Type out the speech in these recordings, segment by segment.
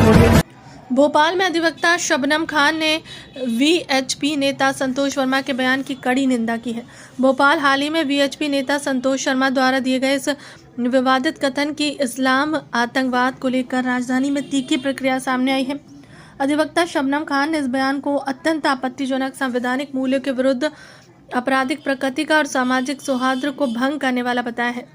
भोपाल में अधिवक्ता शबनम खान ने वीएचपी नेता संतोष वर्मा के बयान की कड़ी निंदा की है। भोपाल हाल ही में वीएचपी नेता संतोष शर्मा द्वारा दिए गए इस विवादित कथन की इस्लाम आतंकवाद को लेकर राजधानी में तीखी प्रक्रिया सामने आई है। अधिवक्ता शबनम खान ने इस बयान को अत्यंत आपत्तिजनक, संवैधानिक मूल्यों के विरुद्ध, आपराधिक प्रकृति का और सामाजिक सौहार्द को भंग करने वाला बताया है।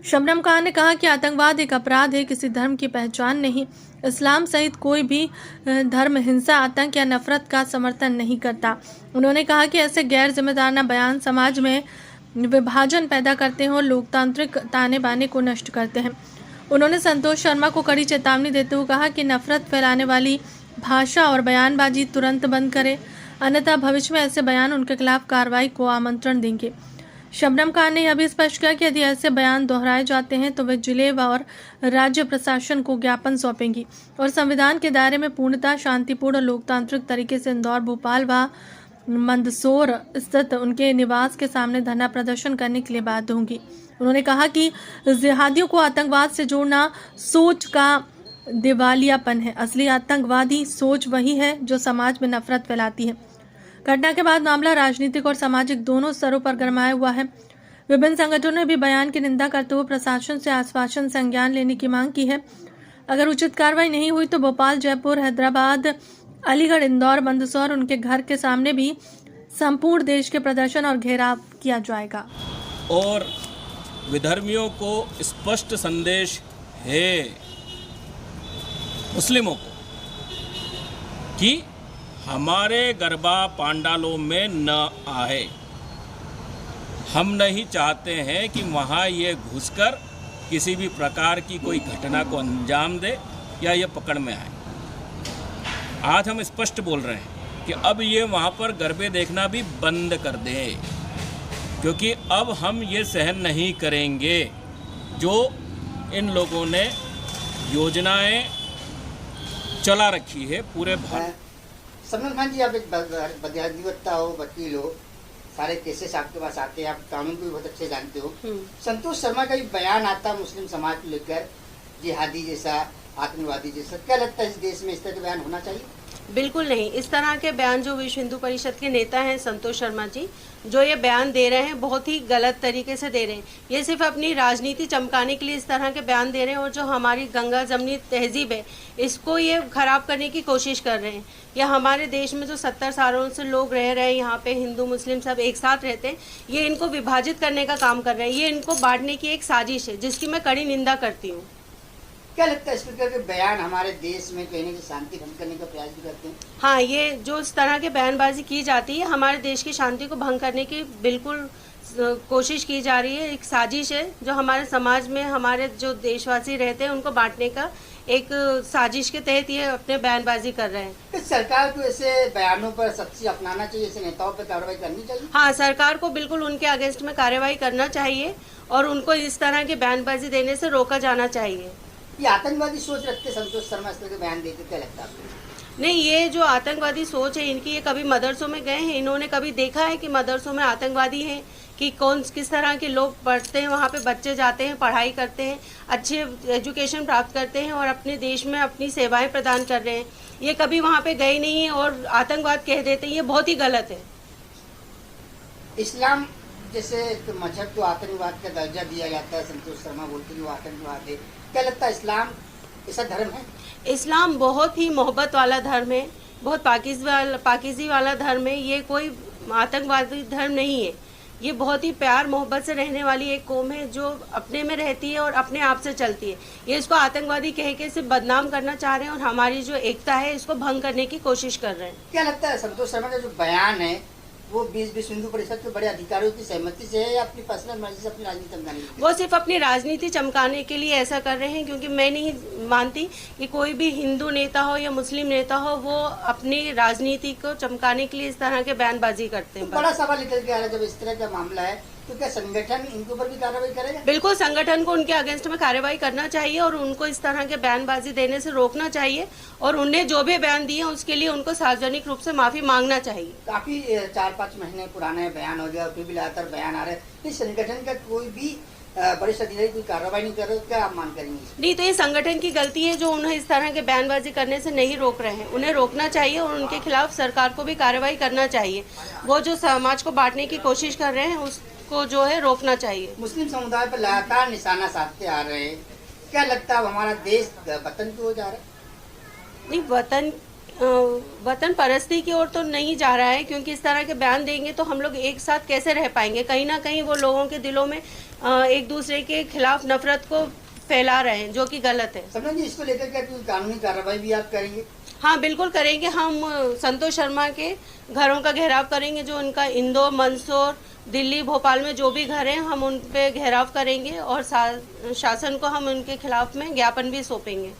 शबनम खान ने कहा कि आतंकवाद एक अपराध है, किसी धर्म की पहचान नहीं। इस्लाम सहित कोई भी धर्म हिंसा, आतंक या नफरत का समर्थन नहीं करता। उन्होंने कहा कि ऐसे गैर जिम्मेदाराना बयान समाज में विभाजन पैदा करते हैं और लोकतांत्रिक ताने बाने को नष्ट करते हैं। उन्होंने संतोष शर्मा को कड़ी चेतावनी देते हुए कहा कि नफरत फैलाने वाली भाषा और बयानबाजी तुरंत बंद करें, अन्यथा भविष्य में ऐसे बयान उनके खिलाफ कार्रवाई को आमंत्रण देंगे। शबनम खान ने यह भी स्पष्ट किया कि यदि ऐसे बयान दोहराए जाते हैं तो वे जिले और राज्य प्रशासन को ज्ञापन सौंपेंगी और संविधान के दायरे में पूर्णतः शांतिपूर्ण और लोकतांत्रिक तरीके से इंदौर, भोपाल व मंदसौर स्थित उनके निवास के सामने धरना प्रदर्शन करने के लिए बाध्य होंगी। उन्होंने कहा कि जिहादियों को आतंकवाद से जोड़ना सोच का दिवालियापन है। असली आतंकवादी सोच वही है जो समाज में नफरत फैलाती है। घटना के बाद मामला राजनीतिक और सामाजिक दोनों स्तरों पर गरमाया हुआ है। विभिन्न संगठनों ने भी बयान की निंदा करते हुए प्रशासन से आश्वासन संज्ञान लेने की मांग की है। अगर उचित कार्रवाई नहीं हुई तो भोपाल, जयपुर, हैदराबाद, अलीगढ़, इंदौर, मंदसौर उनके घर के सामने भी संपूर्ण देश के प्रदर्शन और घेराव किया जाएगा। और विधर्मियों को स्पष्ट संदेश है मुस्लिमों को कि हमारे गरबा पांडालों में न आए। हम नहीं चाहते हैं कि वहाँ ये घुसकर किसी भी प्रकार की कोई घटना को अंजाम दे या ये पकड़ में आए। आज हम स्पष्ट बोल रहे हैं कि अब ये वहाँ पर गरबे देखना भी बंद कर दें, क्योंकि अब हम ये सहन नहीं करेंगे जो इन लोगों ने योजनाएं चला रखी है पूरे भारत। शबनम खान जी, आप एक अधिवक्ता हो, वकील हो, सारे केसेस आपके पास आते हैं, आप कानून को भी बहुत अच्छे जानते हो। संतोष शर्मा का भी बयान आता मुस्लिम समाज को लेकर, जिहादी जैसा, आतंकवादी जैसा, क्या लगता है इस देश में इस तरह के बयान होना चाहिए? बिल्कुल नहीं। इस तरह के बयान जो विश्व हिंदू परिषद के नेता हैं संतोष शर्मा जी, जो ये बयान दे रहे हैं बहुत ही गलत तरीके से दे रहे हैं। ये सिर्फ अपनी राजनीति चमकाने के लिए इस तरह के बयान दे रहे हैं और जो हमारी गंगा जमनी तहजीब है इसको ये खराब करने की कोशिश कर रहे हैं। या हमारे देश में जो 70 सालों से लोग रह रहे हैं, यहाँ पे हिंदू मुस्लिम सब एक साथ रहते हैं, ये इनको विभाजित करने का काम कर रहे हैं। ये इनको बांटने की एक साजिश है जिसकी मैं कड़ी निंदा करती हूँ। क्या लगता है इस प्रकार के बयान हमारे देश में कहने की शांति भंग करने का प्रयास भी करते हैं? हाँ, ये जो इस तरह के बयानबाजी की जाती है हमारे देश की शांति को भंग करने की बिल्कुल कोशिश की जा रही है। एक साजिश है जो हमारे समाज में हमारे जो देशवासी रहते हैं उनको बांटने का एक साजिश के तहत ये अपने बयानबाजी कर रहे हैं। इस सरकार को ऐसे बयानों पर सख्ती अपनाना चाहिए, ऐसे नेताओं पर कार्रवाई करनी चाहिए। हाँ, सरकार को बिल्कुल उनके अगेंस्ट में कार्रवाई करना चाहिए और उनको इस तरह की बयानबाजी देने से रोका जाना चाहिए। ये आतंकवादी सोच रखते संतोष शर्मा इस तरह के बयान देते, क्या लगता है आपको? नहीं, ये जो आतंकवादी सोच है इनकी, ये कभी मदरसों में गए हैं? इन्होंने कभी देखा है कि मदरसों में आतंकवादी हैं कि किस तरह के लोग पढ़ते हैं? वहाँ पे बच्चे जाते हैं, पढ़ाई करते हैं, अच्छे एजुकेशन प्राप्त करते हैं और अपने देश में अपनी सेवाएं प्रदान कर रहे हैं। ये कभी वहाँ पे गए नहीं है और आतंकवाद कह देते हैं, ये बहुत ही गलत है। इस्लाम जैसे मजहब को आतंकवाद का दर्जा दिया जाता है, संतोष शर्मा बोलते हैं वो आतंकवाद है। क्या लगता है इस्लाम ऐसा धर्म है? इस्लाम बहुत ही मोहब्बत वाला धर्म है, बहुत पाकीज़ी वाला धर्म है। ये कोई आतंकवादी धर्म नहीं है। ये बहुत ही प्यार मोहब्बत से रहने वाली एक कौम है जो अपने में रहती है और अपने आप से चलती है। ये इसको आतंकवादी कह के सिर्फ बदनाम करना चाह रहे हैं और हमारी जो एकता है इसको भंग करने की कोशिश कर रहे हैं। क्या लगता है संतोष शर्मा का जो बयान है वो विश्व हिंदू परिषद के बड़े अधिकारियों की सहमति से है या अपनी पर्सनल मर्जी से अपनी राजनीति चमकाने के लिए? वो सिर्फ अपनी राजनीति चमकाने के लिए ऐसा कर रहे हैं, क्योंकि मैं नहीं मानती कि कोई भी हिंदू नेता हो या मुस्लिम नेता हो वो अपनी राजनीति को चमकाने के लिए इस तरह के बयानबाजी करते हैं। तो बड़ा सवाल निकल के आ रहा है, जब इस तरह का मामला है तो क्या संगठन इनके ऊपर भी कार्रवाई करेगा? बिल्कुल, संगठन को उनके अगेंस्ट में कार्रवाई करना चाहिए और उनको इस तरह के बयानबाजी देने से रोकना चाहिए और उन्हें जो भी बयान दिए उसके लिए उनको सार्वजनिक रूप से माफी मांगना चाहिए। काफी 4-5 महीने पुराने बयान हो गया, फिर भी लगातार बयान आ रहे हैं। इस संगठन का कोई भी वरिष्ठ अधिकारी कोई कार्रवाई नहीं कर रहे, क्या आप मान करेंगे? नहीं, तो ये संगठन की गलती है जो उन्हें इस तरह के बयानबाजी करने से नहीं रोक रहे हैं। उन्हें रोकना चाहिए और उनके खिलाफ सरकार को भी कार्रवाई करना चाहिए। वो जो समाज को बांटने की कोशिश कर रहे हैं उसको जो है रोकना चाहिए। मुस्लिम समुदाय पर लगातार निशाना साधते आ रहे हैं, क्या लगता है अब हमारा देश वतन की ओर जा रहा है? नहीं, वतन परस्ती की ओर तो नहीं जा रहा है, क्योंकि इस तरह के बयान देंगे तो हम लोग एक साथ कैसे रह पाएंगे। कहीं ना कहीं वो लोगों के दिलों में एक दूसरे के खिलाफ नफरत को फैला रहे हैं, जो कि गलत है। समझ जी, इसको लेकर क्या कोई कानूनी कार्रवाई भी आप करेंगे? हाँ, बिल्कुल करेंगे। हम संतोष शर्मा के घरों का घेराव करेंगे। जो उनका इंदौर, मंदसौर, दिल्ली, भोपाल में जो भी घर हैं, हम उन पे घेराव करेंगे और शासन को हम उनके खिलाफ में ज्ञापन भी सौंपेंगे।